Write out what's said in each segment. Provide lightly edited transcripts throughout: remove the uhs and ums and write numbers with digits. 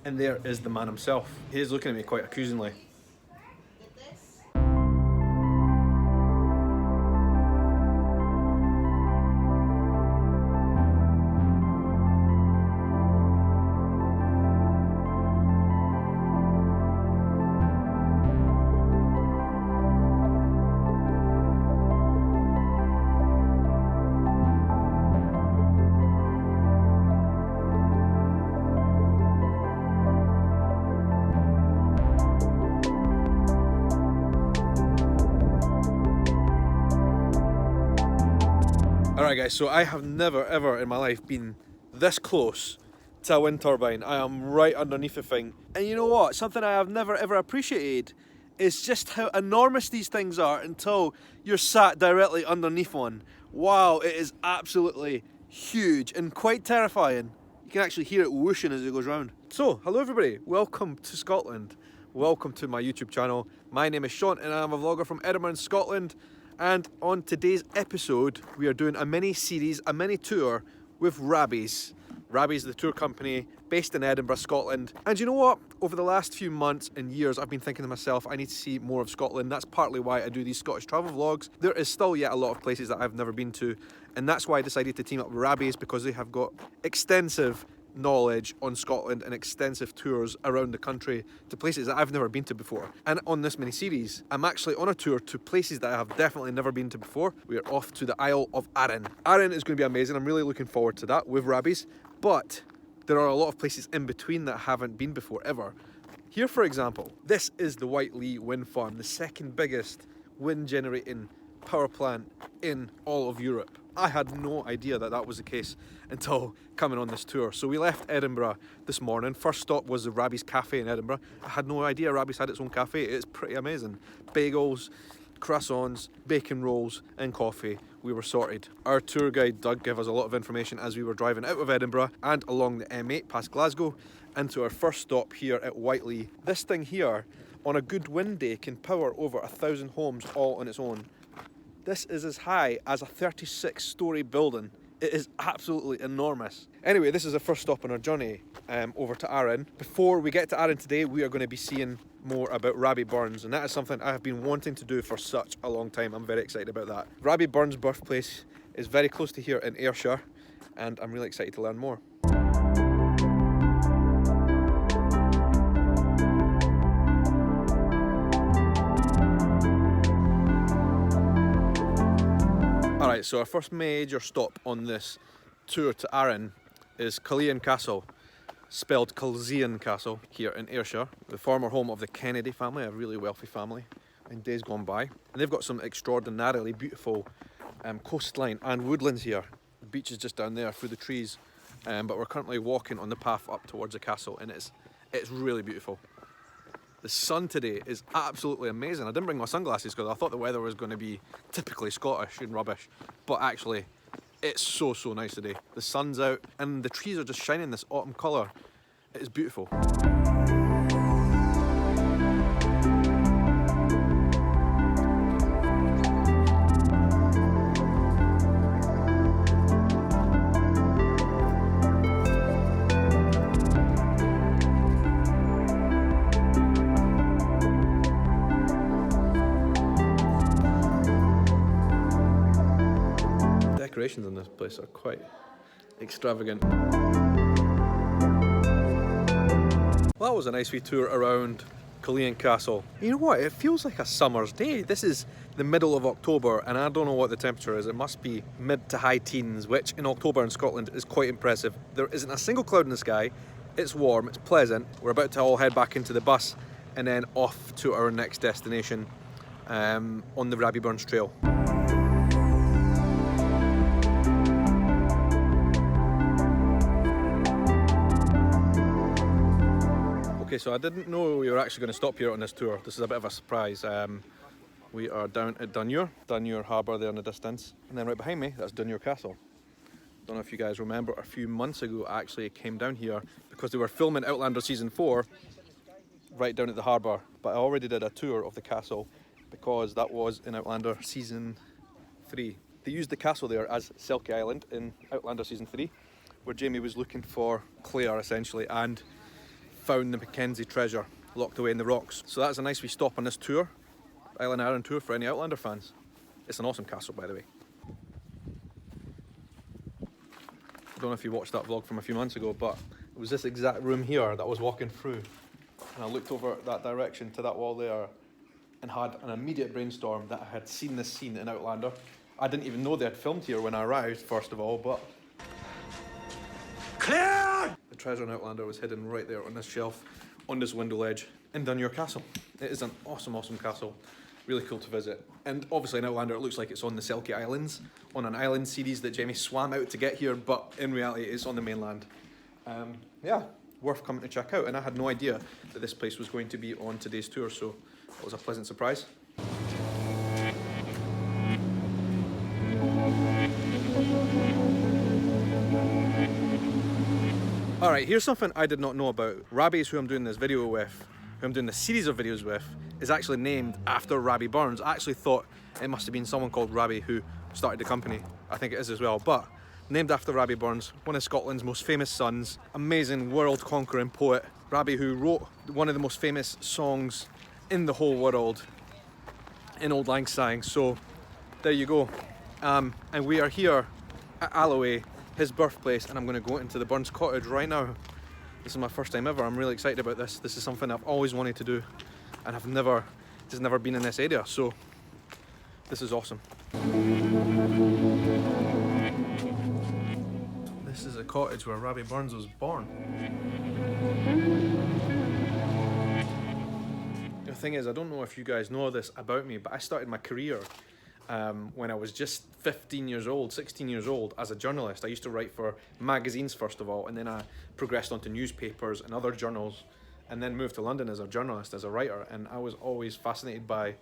And there is the man himself. He is looking at me quite accusingly. Alright guys, so I have never ever in my life been this close to a wind turbine. I am right underneath the thing. And you know what? Something I have never ever appreciated is just how enormous these things are until you're sat directly underneath one. Wow, it is absolutely huge and quite terrifying. You can actually hear it whooshing as it goes round. So, hello everybody, welcome to Scotland. Welcome to my YouTube channel. My name is Shaun and I'm a vlogger from Edinburgh in Scotland. And on today's episode, we are doing a mini series, a mini tour with Rabbies. Rabbies, the tour company based in Edinburgh, Scotland. And you know what? Over the last few months and years, I've been thinking to myself, I need to see more of Scotland. That's partly why I do these Scottish travel vlogs. There is still yet a lot of places that I've never been to. And that's why I decided to team up with Rabbies, because they have got extensive knowledge on Scotland and extensive tours around the country to places that I've never been to before. And on this mini series, I'm actually on a tour to places that I have definitely never been to before. We are off to the Isle of Arran. Arran is going to be amazing. I'm really looking forward to that with Rabbies, but there are a lot of places in between that I haven't been before ever. Here, for example, this is the Whiteley wind farm, the second biggest wind generating power plant in all of Europe. I had no idea that that was the case until coming on this tour. So we left Edinburgh this morning. First stop was the Rabbies Cafe in Edinburgh. I had no idea Rabbies had its own cafe. It's pretty amazing. Bagels, croissants, bacon rolls and coffee. We were sorted. Our tour guide Doug gave us a lot of information as we were driving out of Edinburgh and along the M8 past Glasgow into our first stop here at Whiteley. This thing here on a good wind day can power over 1,000 homes all on its own. This is as high as a 36-storey building. It is absolutely enormous. Anyway, this is the first stop on our journey over to Arran. Before we get to Arran today, we are going to be seeing more about Rabbie Burns, and that is something I have been wanting to do for such a long time. I'm very excited about that. Rabbie Burns' birthplace is very close to here in Ayrshire, and I'm really excited to learn more. Alright, so our first major stop on this tour to Arran is Culzean Castle, spelled Culzean Castle, here in Ayrshire, the former home of the Kennedy family, a really wealthy family in days gone by. And they've got some extraordinarily beautiful coastline and woodlands here. The beach is just down there through the trees, but we're currently walking on the path up towards the castle, and it's really beautiful. The sun today is absolutely amazing. I didn't bring my sunglasses because I thought the weather was going to be typically Scottish and rubbish, but actually it's so nice today. The sun's out and the trees are just shining this autumn colour. It is beautiful. Decorations in this place are quite extravagant. Well, that was a nice wee tour around Culzean Castle. You know what, it feels like a summer's day. This is the middle of October and I don't know what the temperature is. It must be mid to high teens, which in October in Scotland is quite impressive. There isn't a single cloud in the sky. It's warm, it's pleasant. We're about to all head back into the bus and then off to our next destination on the Rabbie Burn trail. Okay, so I didn't know we were actually going to stop here on this tour. This is a bit of a surprise. We are down at Dunure Harbour there in the distance. And then right behind me, that's Dunure Castle. Don't know if you guys remember, a few months ago I actually came down here because they were filming Outlander season 4 right down at the harbour. But I already did a tour of the castle because that was in Outlander season 3. They used the castle there as Selkie Island in Outlander season 3, where Jamie was looking for Claire essentially, and found the Mackenzie treasure locked away in the rocks. So that's a nice wee stop on this tour, Isle of Arran tour for any Outlander fans. It's an awesome castle, by the way. I don't know if you watched that vlog from a few months ago, but it was this exact room here that I was walking through, and I looked over that direction to that wall there and had an immediate brainstorm that I had seen this scene in Outlander. I didn't even know they had filmed here when I arrived, first of all, but clear! The treasure in Outlander was hidden right there on this shelf, on this window ledge in Dunure Castle. It is an awesome, awesome castle. Really cool to visit. And obviously in Outlander it looks like it's on the Selkie Islands, on an island series that Jamie swam out to get here, but in reality it's on the mainland. Yeah, worth coming to check out. And I had no idea that this place was going to be on today's tour, so it was a pleasant surprise. Alright, here's something I did not know about. Rabbies, who I'm doing this video with, who I'm doing this series of videos with, is actually named after Rabbie Burn. I actually thought it must have been someone called Rabbie who started the company. I think it is as well, but named after Rabbie Burn, one of Scotland's most famous sons, amazing world-conquering poet. Rabbie, who wrote one of the most famous songs in the whole world, in Old Lang Syne. So there you go. And we are here at Alloway, his birthplace, and I'm going to go into the Burns cottage right now. This is my first time ever. I'm really excited about this. This is something I've always wanted to do, and I've never been in this area, so this is awesome. This is a cottage where Rabbie Burn was born. The thing is, I don't know if you guys know this about me, but I started my career when I was just 15 years old, 16 years old, as a journalist. I used to write for magazines first of all, and then I progressed onto newspapers and other journals, and then moved to London as a journalist, as a writer. And I was always fascinated by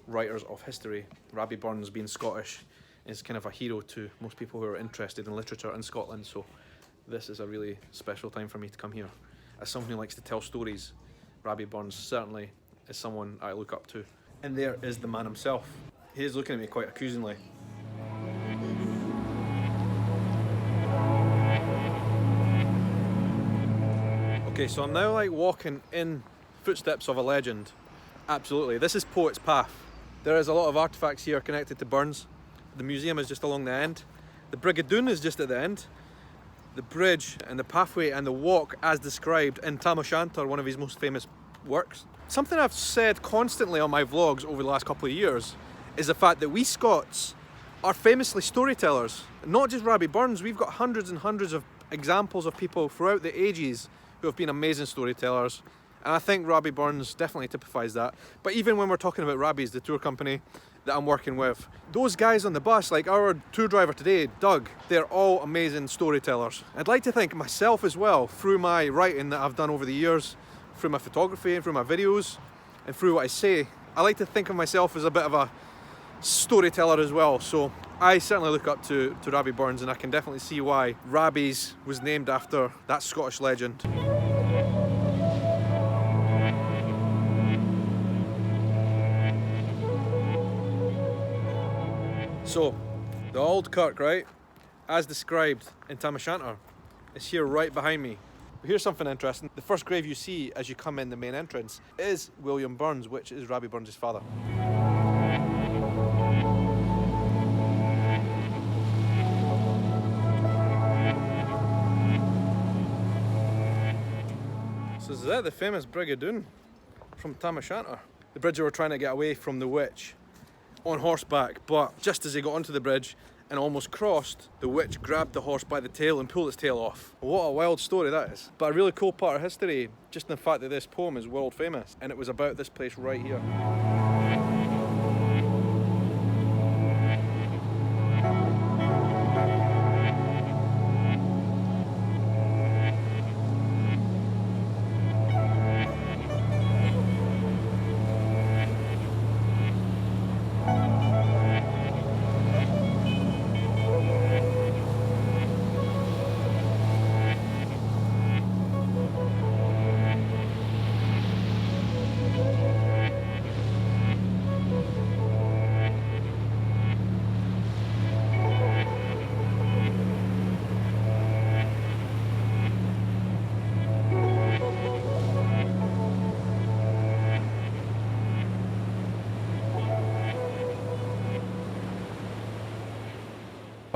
writers of history. Rabbie Burn, being Scottish, is kind of a hero to most people who are interested in literature in Scotland. So this is a really special time for me to come here. As someone who likes to tell stories, Rabbie Burn certainly is someone I look up to. And there is the man himself. He is looking at me quite accusingly. Okay, so I'm now like walking in footsteps of a legend. Absolutely, this is Poet's Path. There is a lot of artifacts here connected to Burns. The museum is just along the end. The Brigadoon is just at the end. The bridge and the pathway and the walk as described in Shanter, one of his most famous works. Something I've said constantly on my vlogs over the last couple of years is the fact that we Scots are famously storytellers. Not just Rabbie Burn, we've got hundreds and hundreds of examples of people throughout the ages who have been amazing storytellers. And I think Rabbie Burn definitely typifies that. But even when we're talking about Rabbies, the tour company that I'm working with, those guys on the bus, like our tour driver today, Doug, they're all amazing storytellers. I'd like to think myself as well, through my writing that I've done over the years, through my photography and through my videos, and through what I say, I like to think of myself as a bit of a storyteller as well. So I certainly look up to Rabbie Burn, and I can definitely see why Rabbies was named after that Scottish legend. So, the old kirk, right, as described in Shanter, is here right behind me. But here's something interesting. The first grave you see as you come in the main entrance is William Burns, which is Rabbie Burns' father. So is that the famous Brigadoon from Shanter? The bridge they were trying to get away from the witch on horseback, but just as he got onto the bridge and almost crossed, the witch grabbed the horse by the tail and pulled its tail off. What a wild story that is. But a really cool part of history, just in the fact that this poem is world famous, and it was about this place right here.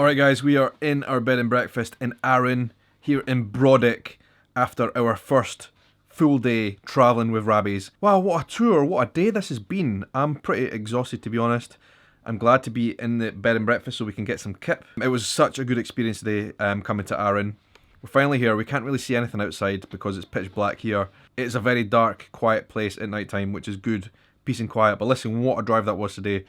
Alright guys, we are in our bed and breakfast in Arran, here in Brodick, after our first full day travelling with Rabbies. Wow, what a tour, what a day this has been. I'm pretty exhausted, to be honest. I'm glad to be in the bed and breakfast so we can get some kip. It was such a good experience today coming to Arran. We're finally here. We can't really see anything outside because it's pitch black here. It's a very dark, quiet place at night time, which is good, peace and quiet. But listen, what a drive that was today.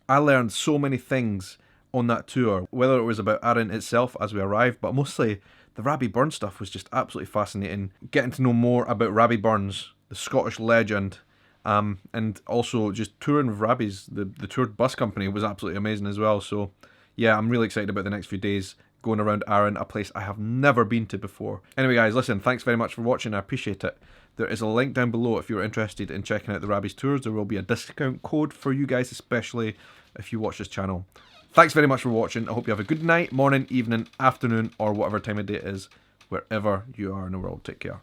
I learned so many things on that tour, whether it was about Arran itself as we arrived, but mostly the Rabbie Burn stuff was just absolutely fascinating. Getting to know more about Rabbie Burns, the Scottish legend, and also just touring with Rabbies, the tour bus company was absolutely amazing as well. So yeah, I'm really excited about the next few days going around Arran, a place I have never been to before. Anyway guys, listen, thanks very much for watching, I appreciate it. There is a link down below if you're interested in checking out the Rabbies tours. There will be a discount code for you guys, especially if you watch this channel. Thanks very much for watching. I hope you have a good night, morning, evening, afternoon, or whatever time of day it is, wherever you are in the world. Take care.